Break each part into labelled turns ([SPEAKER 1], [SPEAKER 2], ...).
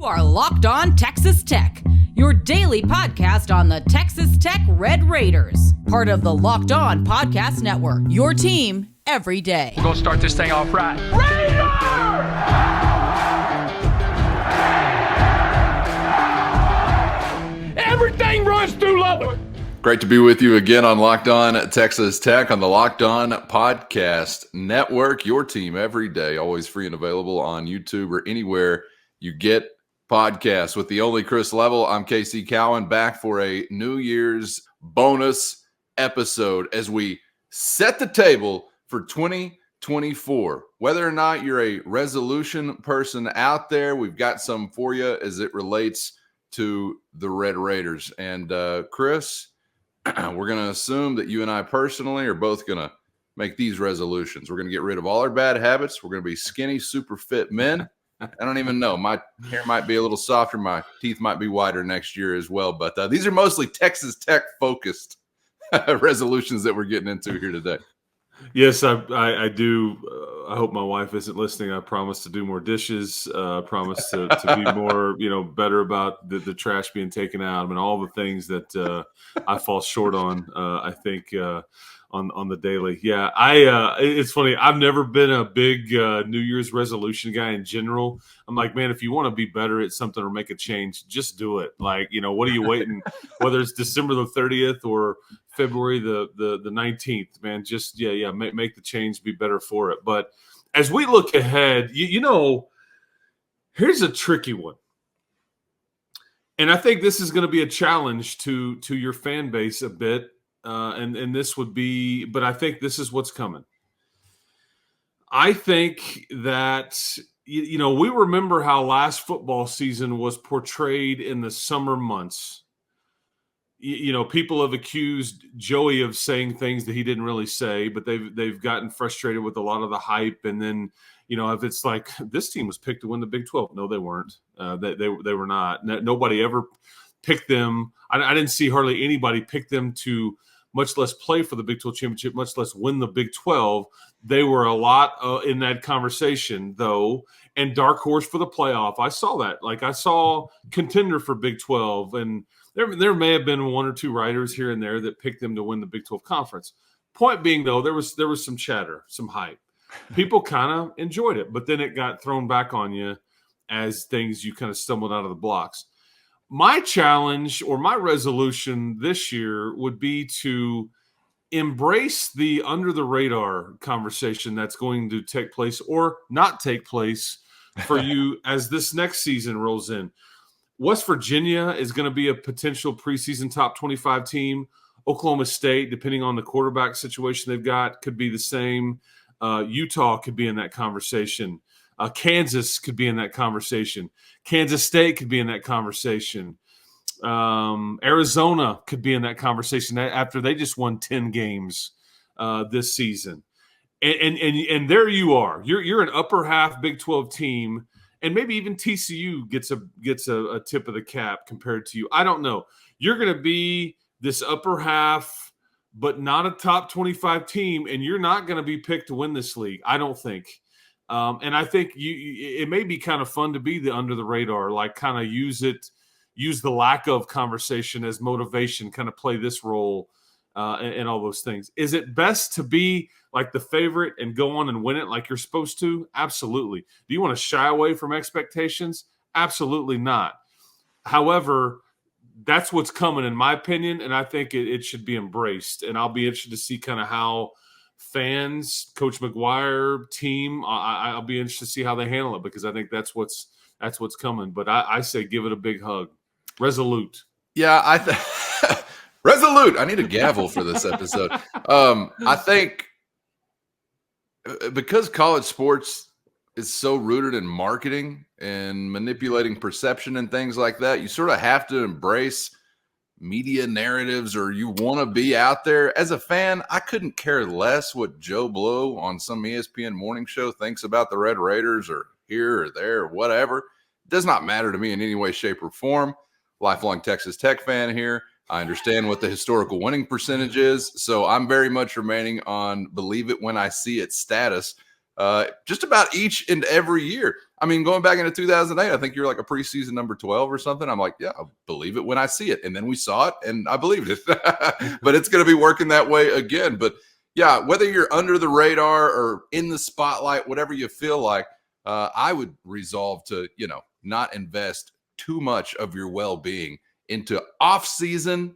[SPEAKER 1] are Locked On Texas Tech, your daily podcast on the Texas Tech Red Raiders. Part of the Locked On Podcast Network, your team every day.
[SPEAKER 2] We're going to start this thing off right. Raider! Everything runs through Lubbock.
[SPEAKER 3] Great to be with you again on Locked On Texas Tech on the Locked On Podcast Network. Your team every day, always free and available on YouTube or anywhere you get podcasts. With the only Chris Level, I'm Casey Cowan, back for a New Year's bonus episode as we set the table for 2024. Whether or not you're a resolution person out there, we've got some for you as it relates to the Red Raiders. And Chris, we're going to assume that you and I personally are both going to make these resolutions. We're going to get rid of all our bad habits. We're going to be skinny, super fit men. I don't even know. My hair might be a little softer. My teeth might be whiter next year as well. But these are mostly Texas Tech-focused resolutions that we're getting into here today.
[SPEAKER 4] Yes, I do. I hope my wife isn't listening. I promise to do more dishes. I promise to be more, better about the trash being taken out. I mean, all the things that I fall short on. I think on the daily. Yeah, it's funny. I've never been a big New Year's resolution guy in general. I'm like, man, if you want to be better at something or make a change, just do it. Like, what are you waiting? Whether it's December the 30th or February the 19th, man, just make the change, be better for it. But as we look ahead, here's a tricky one. And I think this is going to be a challenge to your fan base a bit. And this would be, but I think this is what's coming. I think that, we remember how last football season was portrayed in the summer months. People have accused Joey of saying things that he didn't really say, but they've gotten frustrated with a lot of the hype. And then, if it's like this team was picked to win the Big 12, no, they weren't. They were not. Nobody ever picked them. I didn't see hardly anybody pick them to much less play for the Big 12 championship, much less win the Big 12. They were a lot in that conversation, though, and dark horse for the playoff. I saw that. Like, I saw contender for Big 12, and there may have been one or two writers here and there that picked them to win the Big 12 conference. Point being, though, there was some chatter, some hype. People kind of enjoyed it, but then it got thrown back on you as things you kind of stumbled out of the blocks. My challenge or my resolution this year would be to embrace the under the radar conversation that's going to take place or not take place for you as this next season rolls in. West Virginia is going to be a potential preseason top 25 team. Oklahoma State, depending on the quarterback situation they've got, could be the same. Utah could be in that conversation. Kansas could be in that conversation. Kansas State could be in that conversation. Arizona could be in that conversation after they just won 10 games this season. And there you are. You're an upper half Big 12 team, and maybe even TCU gets a tip of the cap compared to you. I don't know. You're going to be this upper half, but not a top 25 team, and you're not going to be picked to win this league, I don't think. And I think it may be kind of fun to be the under the radar, like kind of use the lack of conversation as motivation, kind of play this role and all those things. Is it best to be like the favorite and go on and win it like you're supposed to? Absolutely. Do you want to shy away from expectations? Absolutely not. However, that's what's coming in my opinion, and I think it should be embraced. And I'll be interested to see kind of how fans, Coach McGuire, team, I'll be interested to see how they handle it, because I think that's what's coming. But I say give it a big hug. Resolute.
[SPEAKER 3] Yeah, resolute. I need a gavel for this episode. I think because college sports is so rooted in marketing and manipulating perception and things like that, you sort of have to embrace media narratives, or you want to be out there. As a fan, I couldn't care less what Joe Blow on some ESPN morning show thinks about the Red Raiders, or here or there or whatever. It does not matter to me in any way, shape, or form. Lifelong Texas Tech fan here. I understand what the historical winning percentage is, so I'm very much remaining on believe it when I see it status. just about each and every year. I mean, going back into 2008, I think you're like a preseason number 12 or something. I'm like, yeah, I'll believe it when I see it. And then we saw it and I believed it. But it's going to be working that way again. But yeah, whether you're under the radar or in the spotlight, whatever you feel like, I would resolve to, not invest too much of your well-being into off-season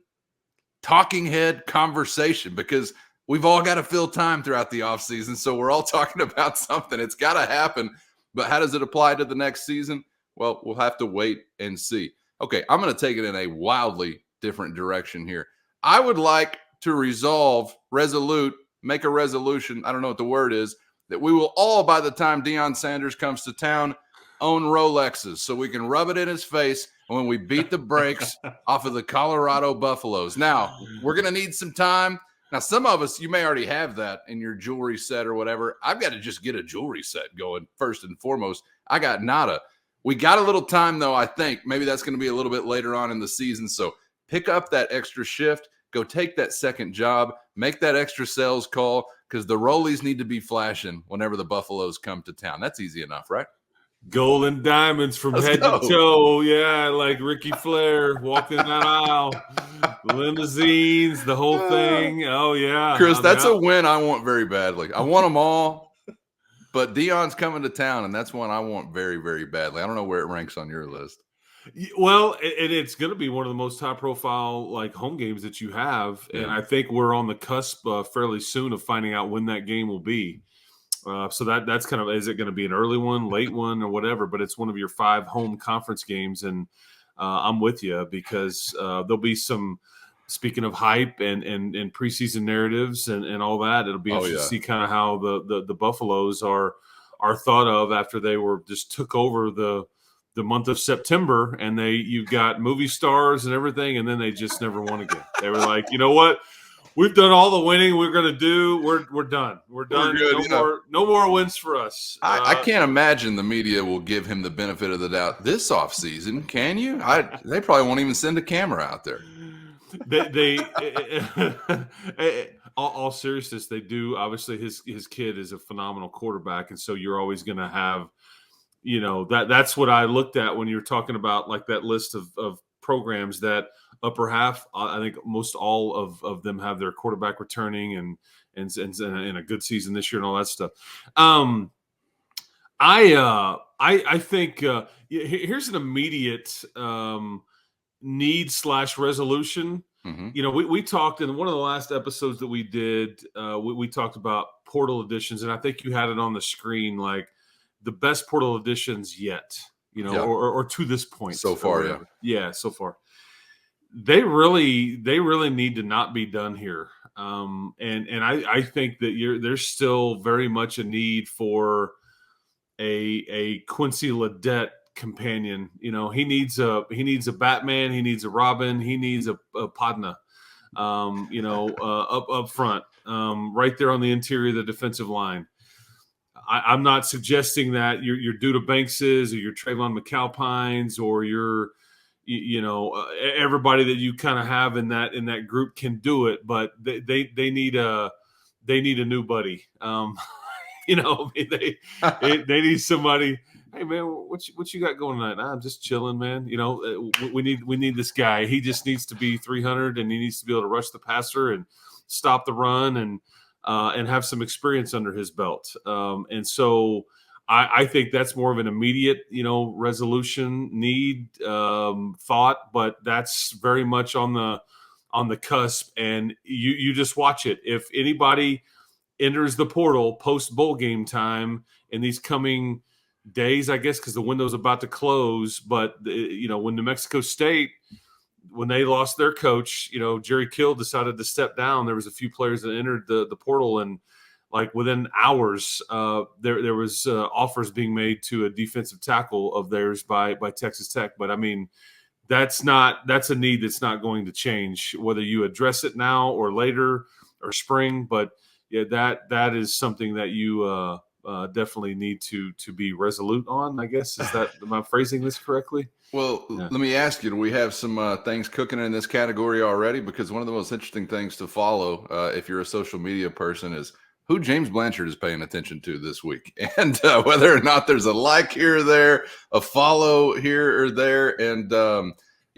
[SPEAKER 3] talking head conversation, because we've all got to fill time throughout the offseason. So we're all talking about something. It's got to happen. But how does it apply to the next season? Well, we'll have to wait and see. Okay, I'm going to take it in a wildly different direction here. I would like to make a resolution, I don't know what the word is, that we will all, by the time Deion Sanders comes to town, own Rolexes so we can rub it in his face when we beat the brakes off of the Colorado Buffaloes. Now, we're going to need some time. Now, some of us, you may already have that in your jewelry set or whatever. I've got to just get a jewelry set going first and foremost. I got nada. We got a little time, though, I think. Maybe that's going to be a little bit later on in the season. So pick up that extra shift. Go take that second job. Make that extra sales call, because the Rollies need to be flashing whenever the Buffaloes come to town. That's easy enough, right?
[SPEAKER 4] Gold and diamonds from head to toe. Yeah, like Ricky Flair walking that aisle. Limousines, the whole thing. Oh, yeah.
[SPEAKER 3] Chris, that's a win I want very badly. I want them all, but Deion's coming to town, and that's one I want very, very badly. I don't know where it ranks on your list.
[SPEAKER 4] Well, and it's going to be one of the most high-profile home games that you have, and I think we're on the cusp fairly soon of finding out when that game will be. So that's kind of, is it going to be an early one, late one, or whatever? But it's one of your 5 home conference games, and I'm with you, because there'll be some. Speaking of hype and preseason narratives and all that, it'll be interesting to see kind of how the Buffaloes are thought of after they were just took over the month of September, and you've got movie stars and everything, and then they just never won again. They were like, you know what? We've done all the winning we're going to do. We're done. We're done. No more wins for us.
[SPEAKER 3] I can't imagine the media will give him the benefit of the doubt this offseason. Can you? They probably won't even send a camera out there.
[SPEAKER 4] They all seriousness, they do. Obviously, his kid is a phenomenal quarterback, and so you're always going to have, that's what I looked at when you're talking about like that list of programs that upper half. I think most all of them have their quarterback returning and in a good season this year and all that stuff. I think here's an immediate need/resolution. Mm-hmm. We talked in one of the last episodes that we did. We talked about portal additions, and I think you had it on the screen, like the best portal additions yet. Or to this point
[SPEAKER 3] so far.
[SPEAKER 4] So far. They really need to not be done here. And I think that there's still very much a need for a Quincy Ledette companion. He needs a Batman, he needs a Robin, he needs a Padna, up front, right there on the interior of the defensive line. I'm not suggesting that your Duda Bankses or your Trayvon McAlpines or your everybody that you kind of have in that group can do it, but they need a new buddy. They need somebody. Hey man, what you got going tonight? Nah, I'm just chilling, man. We need this guy. He just needs to be 300, and he needs to be able to rush the passer and stop the run and have some experience under his belt. And so I think that's more of an immediate, resolution need, thought, but that's very much on the cusp. And you just watch it. If anybody enters the portal post bowl game time in these coming days, I guess, because the window's about to close. But when New Mexico State, when they lost their coach, Jerry Kill decided to step down. There was a few players that entered the portal, and like within hours, there was offers being made to a defensive tackle of theirs by Texas Tech. But I mean, that's a need that's not going to change whether you address it now or later or spring. But yeah, that is something that you definitely need to be resolute on, I guess. Am I phrasing this correctly?
[SPEAKER 3] Well, Let me ask you, do we have some things cooking in this category already? Because one of the most interesting things to follow if you're a social media person is who James Blanchard is paying attention to this week, and whether or not there's a like here or there, a follow here or there. And,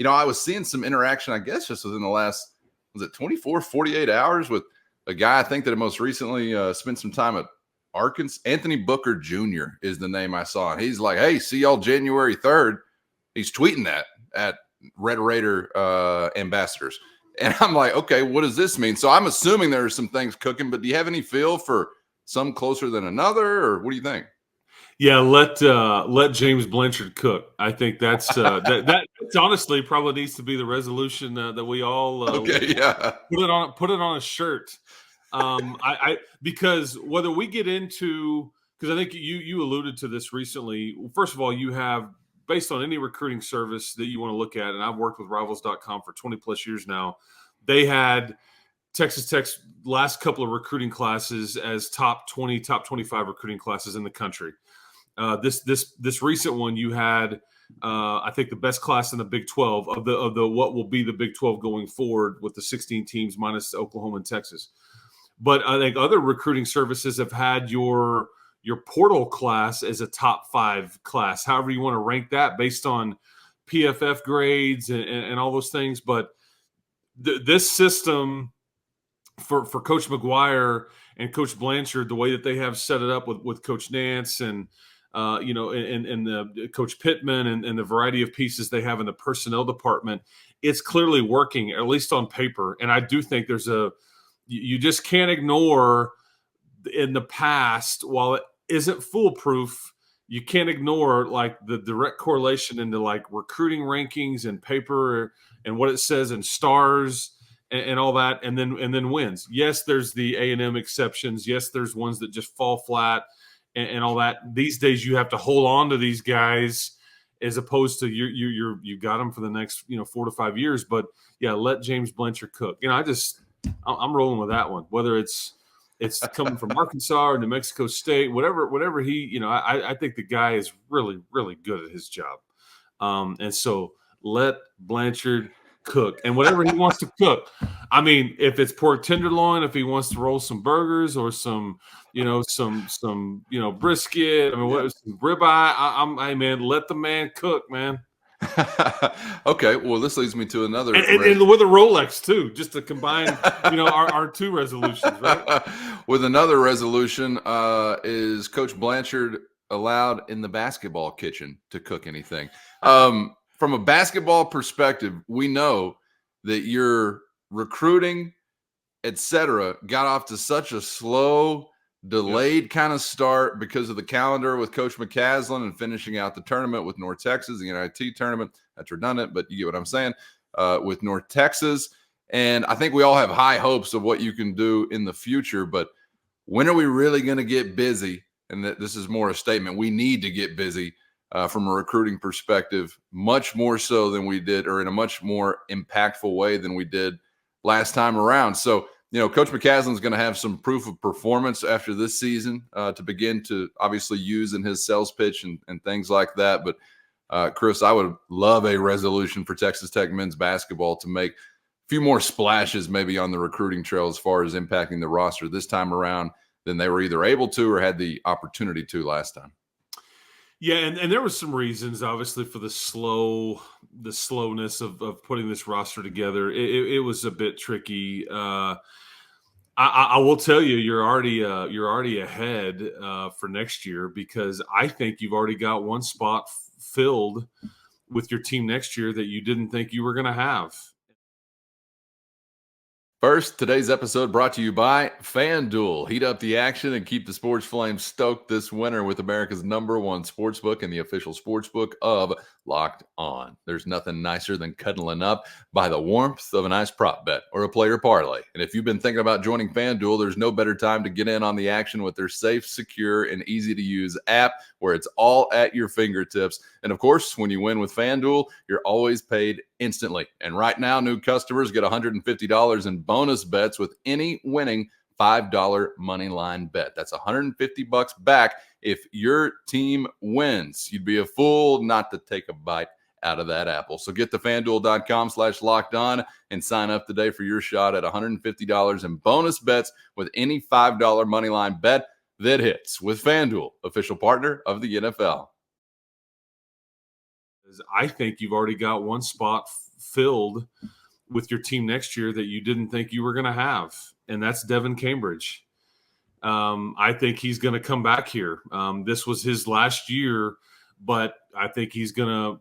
[SPEAKER 3] I was seeing some interaction, I guess, just within the last, 24, 48 hours with a guy I think that most recently spent some time at Arkansas. Anthony Booker Jr. is the name I saw. And he's like, hey, see y'all January 3rd. He's tweeting that at Red Raider ambassadors. And I'm like, okay, what does this mean? So I'm assuming there are some things cooking, but do you have any feel for some closer than another, or what do you think?
[SPEAKER 4] Yeah, let James Blanchard cook. I think that's that's honestly probably needs to be the resolution that we all
[SPEAKER 3] put
[SPEAKER 4] it on a shirt. Because whether we get into, because I think you alluded to this recently. First of all, you have, based on any recruiting service that you want to look at, and I've worked with Rivals.com for 20 plus years now. They had Texas Tech's last couple of recruiting classes as top 20, top 25 recruiting classes in the country. This recent one, you had I think the best class in the Big 12 of the what will be the Big 12 going forward with the 16 teams minus Oklahoma and Texas. But I think other recruiting services have had your portal class as a top 5 class, however you want to rank that based on PFF grades and all those things. But this system for Coach McGuire and Coach Blanchard, the way that they have set it up with Coach Nance and and the Coach Pittman and the variety of pieces they have in the personnel department, it's clearly working, at least on paper. And I do think you just can't ignore in the past, while it isn't foolproof, you can't ignore like the direct correlation into like recruiting rankings and paper and what it says in stars and all that, and then wins. Yes, there's the A&M exceptions. Yes, there's ones that just fall flat and all that. These days, you have to hold on to these guys as opposed to you got them for the next 4 to 5 years. But yeah, let James Blanchard cook. I'm rolling with that one. Whether it's coming from Arkansas or New Mexico State, whatever he, I think the guy is really, really good at his job. And so let Blanchard cook, and whatever he wants to cook. I mean, if it's pork tenderloin, if he wants to roll some burgers or some brisket, some ribeye, hey man, let the man cook, man.
[SPEAKER 3] Okay, well, this leads me to another,
[SPEAKER 4] and with a Rolex too, just to combine, our two resolutions, right?
[SPEAKER 3] With another resolution, is Coach Blanchard allowed in the basketball kitchen to cook anything? From a basketball perspective, we know that your recruiting, etc., got off to such a slow, delayed kind of start because of the calendar with Coach McCaslin and finishing out the tournament with North Texas, the NIT tournament. That's redundant, but you get what I'm saying, with North Texas. And I think we all have high hopes of what you can do in the future. But when are we really going to get busy? And this is more a statement. We need to get busy from a recruiting perspective, much more so than we did, or in a much more impactful way than we did last time around. So, Coach McCaslin is going to have some proof of performance after this season to begin to obviously use in his sales pitch and things like that. But, Chris, I would love a resolution for Texas Tech men's basketball to make a few more splashes maybe on the recruiting trail as far as impacting the roster this time around than they were either able to or had the opportunity to last time.
[SPEAKER 4] Yeah, and there was some reasons, obviously, for the slowness of putting this roster together. It was a bit tricky. I will tell you, you're already ahead for next year, because I think you've already got one spot filled with your team next year that you didn't think you were going to have.
[SPEAKER 3] First, today's episode brought to you by FanDuel. Heat up the action and keep the sports flames stoked this winter with America's #1 sportsbook and the official sportsbook of Locked On. There's nothing nicer than cuddling up by the warmth of a nice prop bet or a player parlay. And if you've been thinking about joining FanDuel, there's no better time to get in on the action with their safe, secure, and easy-to-use app where it's all at your fingertips. And of course, when you win with FanDuel, you're always paid instantly. And right now, new customers get $150 in bonus bets with any winning $5 money line bet. That's $150 back if your team wins. You'd be a fool not to take a bite out of that apple. So get to FanDuel.com/lockedon and sign up today for your shot at $150 in bonus bets with any $5 moneyline bet that hits with FanDuel, official partner of the NFL.
[SPEAKER 4] I think you've already got one spot filled with your team next year that you didn't think you were going to have, and that's Devin Cambridge. I think he's going to come back here. This was his last year, but I think he's going to,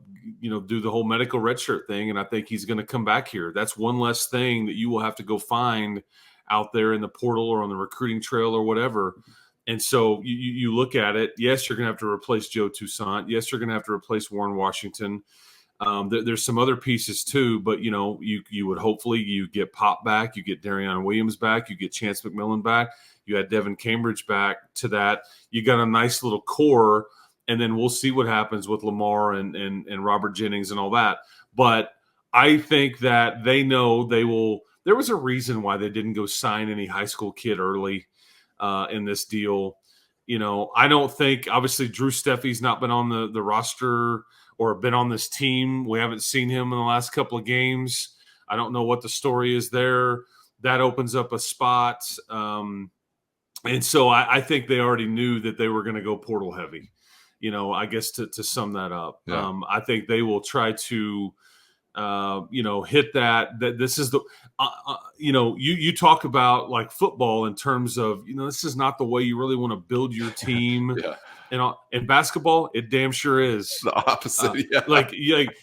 [SPEAKER 4] do the whole medical redshirt thing, and I think he's going to come back here. That's one less thing that you will have to go find out there in the portal or on the recruiting trail or whatever. And so you look at it. Yes, you're going to have to replace Joe Toussaint. Yes, you're going to have to replace Warren Washington. There's some other pieces too, but you would hopefully you get Pop back, you get Darion Williams back, you get Chance McMillan back, you had Devin Cambridge back to that. You got a nice little core, and then we'll see what happens with Lamar and Robert Jennings and all that. But I think that they know they will. There was a reason why they didn't go sign any high school kid early in this deal. I don't think, obviously, Drew Stephy's not been on the roster or been on this team. We haven't seen him in the last couple of games. I don't know what the story is there. That opens up a spot. And so I think they already knew that they were going to go portal heavy, I guess to sum that up.
[SPEAKER 3] Yeah.
[SPEAKER 4] I think they will try to hit that this is the, you talk about like football in terms of, this is not the way you really want to build your team.
[SPEAKER 3] Yeah.
[SPEAKER 4] And in basketball, it damn sure is
[SPEAKER 3] The opposite. Yeah.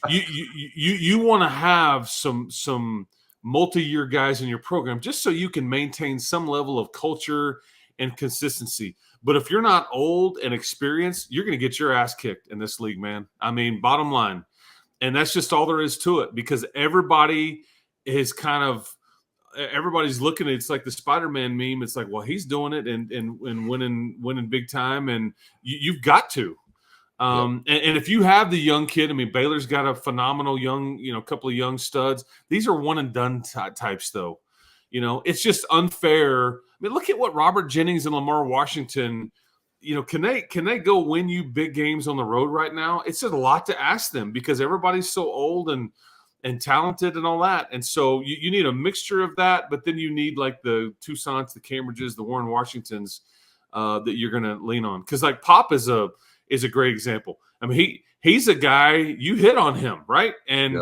[SPEAKER 4] You want to have some multi-year guys in your program just so you can maintain some level of culture and consistency. But if you're not old and experienced, you're going to get your ass kicked in this league, man. I mean, bottom line. And that's just all there is to it, because everybody is everybody's looking at it. It's like the Spider-Man meme. It's like, well, he's doing it and winning big time, and you've got to. And if you have the young kid, I mean, Baylor's got a phenomenal young, couple of young studs. These are one and done types, though. It's just unfair. I mean, look at what Robert Jennings and Lamar Washington. Can they go win you big games on the road right now? It's just a lot to ask them because everybody's so old and talented and all that. And so you need a mixture of that, but then you need like the Toussaints, the Cambridges, the Warren Washingtons that you're going to lean on. Because like Pop is a great example. I mean, he's a guy, you hit on him, right? And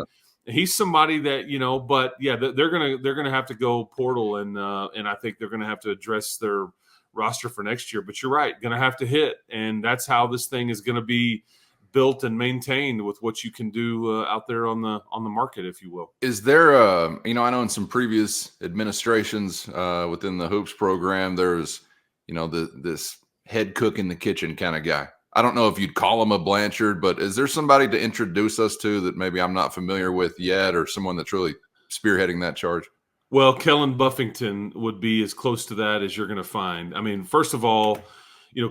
[SPEAKER 4] he's somebody that, but yeah, they're gonna have to go portal, and I think they're gonna have to address their roster for next year. But you're right, going to have to hit, and that's how this thing is going to be built and maintained with what you can do out there on the market, if you will.
[SPEAKER 3] Is there I know in some previous administrations within the Hoops program, there's this head cook in the kitchen kind of guy. I don't know if you'd call him a Blanchard, but is there somebody to introduce us to that maybe I'm not familiar with yet, or someone that's really spearheading that charge?
[SPEAKER 4] Well, Kell Buffington would be as close to that as you're going to find. I mean, first of all,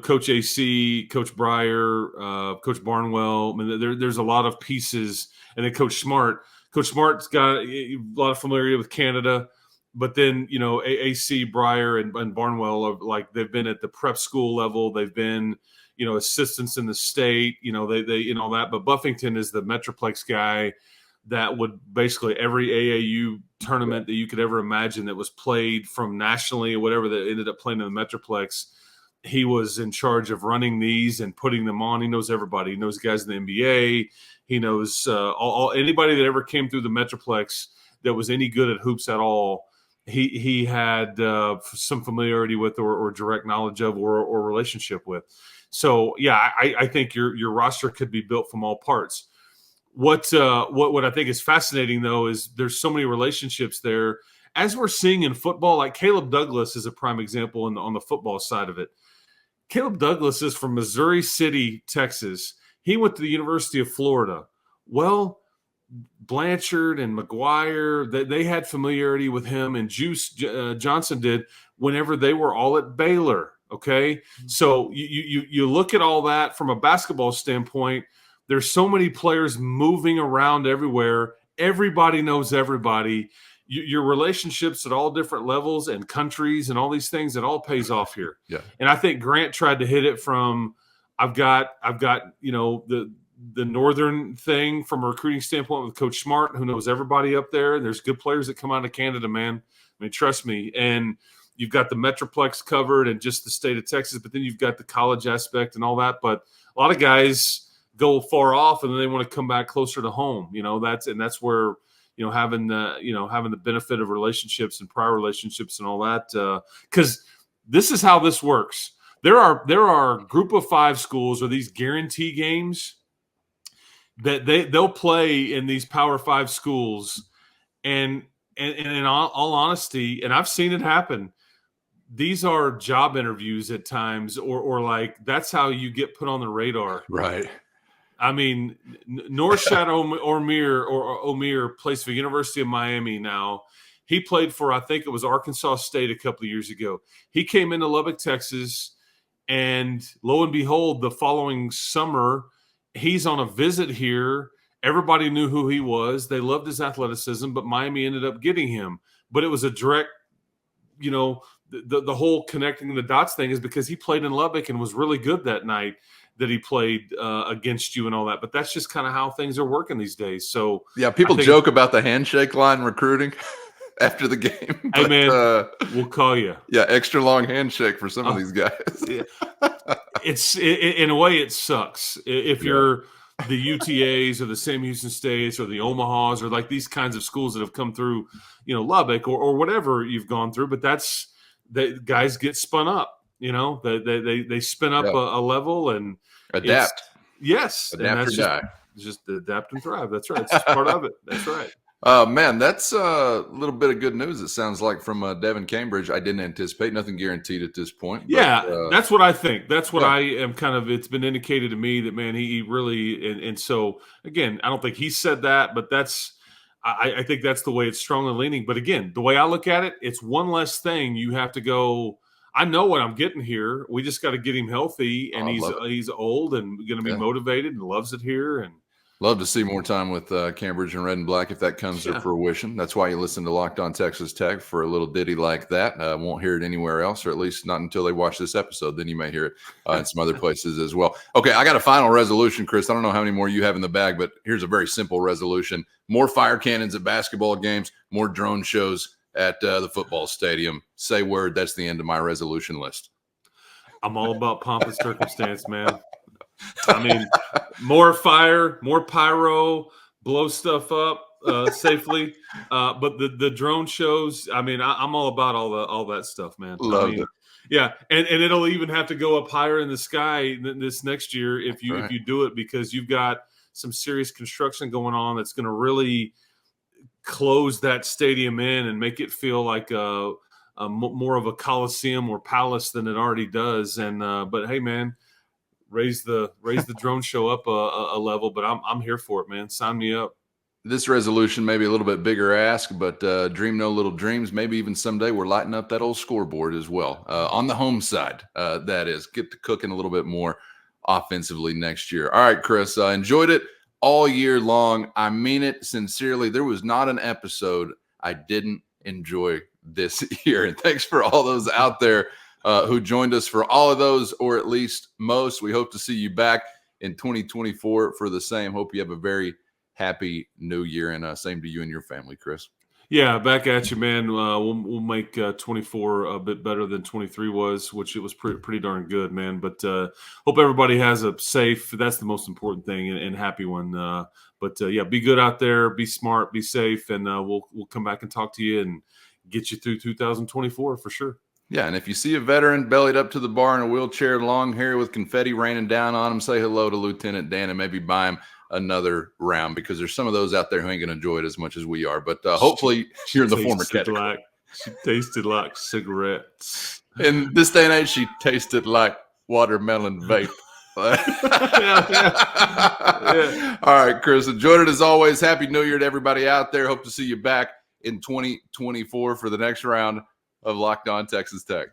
[SPEAKER 4] Coach AC, Coach Breyer, Coach Barnwell. I mean, there's a lot of pieces. And then Coach Smart. Coach Smart's got a lot of familiarity with Canada. But then, AC, Breyer, and Barnwell are like, they've been at the prep school level. They've been, assistants in the state, they all that. But Buffington is the Metroplex guy that would basically every AAU tournament that you could ever imagine that was played from nationally or whatever that ended up playing in the Metroplex. He was in charge of running these and putting them on. He knows everybody. He knows guys in the NBA. He knows anybody that ever came through the Metroplex that was any good at hoops at all. He had some familiarity with or direct knowledge of or relationship with. So, yeah, I think your roster could be built from all parts. What I think is fascinating, though, is there's so many relationships there. As we're seeing in football, like Caleb Douglas is a prime example on the football side of it. Caleb Douglas is from Missouri City, Texas. He went to the University of Florida. Well, Blanchard and McGuire, they had familiarity with him, and Juice Johnson did whenever they were all at Baylor, okay? So you look at all that from a basketball standpoint. There's so many players moving around everywhere. Everybody knows everybody. Your relationships at all different levels and countries and all these things, it all pays off here.
[SPEAKER 3] Yeah.
[SPEAKER 4] And I think Grant tried to hit it from I've got the northern thing from a recruiting standpoint with Coach Smart, who knows everybody up there. There's good players that come out of Canada, man. I mean, trust me. And you've got the Metroplex covered and just the state of Texas, but then you've got the college aspect and all that. But a lot of guys go far off and then they want to come back closer to home. That's where, having the benefit of relationships and prior relationships and all that. Because this is how this works. There are group of 5 schools or these guarantee games that they'll play in these Power 5 schools, and in all honesty, and I've seen it happen, these are job interviews at times, or like that's how you get put on the radar.
[SPEAKER 3] Right.
[SPEAKER 4] I mean, Norshad Omir plays for University of Miami now. He played for, I think it was Arkansas State a couple of years ago. He came into Lubbock, Texas, and lo and behold, the following summer, he's on a visit here. Everybody knew who he was. They loved his athleticism, but Miami ended up getting him. But it was a direct, the whole connecting the dots thing is because he played in Lubbock and was really good that night that he played against you and all that. But that's just kind of how things are working these days. So
[SPEAKER 3] yeah, people joke about the handshake line recruiting after the game.
[SPEAKER 4] Hey, man, we'll call you.
[SPEAKER 3] Yeah, extra long handshake for some of these guys.
[SPEAKER 4] Yeah. In a way, it sucks. If you're the UTAs or the Sam Houston States or the Omahas or like these kinds of schools that have come through, Lubbock or whatever you've gone through, but the guys get spun up, they spin up a level and
[SPEAKER 3] adapt.
[SPEAKER 4] Yes.
[SPEAKER 3] Adapt or die.
[SPEAKER 4] Just adapt and thrive. That's right. It's just part of it. That's right.
[SPEAKER 3] Man, that's a little bit of good news. It sounds like from Devin Cambridge. I didn't anticipate, nothing guaranteed at this point.
[SPEAKER 4] Yeah, that's what I think. That's what I am kind of. It's been indicated to me that man, he really and so again, I don't think he said that, but I think that's the way it's strongly leaning. But again, the way I look at it, it's one less thing you have to go. I know what I'm getting here. We just got to get him healthy, and he's old and going to be motivated and loves it here and.
[SPEAKER 3] Love to see more time with Cambridge and Red and Black if that comes to fruition. That's why you listen to Locked On Texas Tech for a little ditty like that. Won't hear it anywhere else, or at least not until they watch this episode. Then you may hear it in some other places as well. Okay, I got a final resolution, Chris. I don't know how many more you have in the bag, but here's a very simple resolution. More fire cannons at basketball games, more drone shows at the football stadium. Say word. That's the end of my resolution list.
[SPEAKER 4] I'm all about pomp and circumstance, man. I mean, more fire, more pyro, blow stuff up safely. But the drone shows, I mean, I'm all about all that stuff, man.
[SPEAKER 3] Love it.
[SPEAKER 4] Yeah, and it'll even have to go up higher in the sky this next year if you do it, because you've got some serious construction going on that's going to really close that stadium in and make it feel like more of a coliseum or palace than it already does. And but hey, man. Raise the drone show up a level, but I'm here for it, man. Sign me up.
[SPEAKER 3] This resolution may be a little bit bigger ask, but dream no little dreams. Maybe even someday we're lighting up that old scoreboard as well. On the home side, that is. Get to cooking a little bit more offensively next year. All right, Chris, enjoyed it all year long. I mean it sincerely. There was not an episode I didn't enjoy this year. And thanks for all those out there who joined us for all of those, or at least most. We hope to see you back in 2024 for the same. Hope you have a very happy new year, and same to you and your family, Chris.
[SPEAKER 4] Yeah, back at you, man. We'll make 24 a bit better than 23 was, which it was pretty darn good, man. But hope everybody has a safe, that's the most important thing, and happy one. But be good out there, be smart, be safe, and we'll come back and talk to you and get you through 2024 for sure.
[SPEAKER 3] Yeah, and if you see a veteran bellied up to the bar in a wheelchair, long hair with confetti raining down on him, say hello to Lieutenant Dan and maybe buy him another round, because there's some of those out there who ain't going to enjoy it as much as we are. But hopefully you're in the former category.
[SPEAKER 4] She tasted like cigarettes.
[SPEAKER 3] In this day and age, she tasted like watermelon vape. Yeah. All right, Chris, enjoyed it as always. Happy New Year to everybody out there. Hope to see you back in 2024 for the next round of Locked On Texas Tech.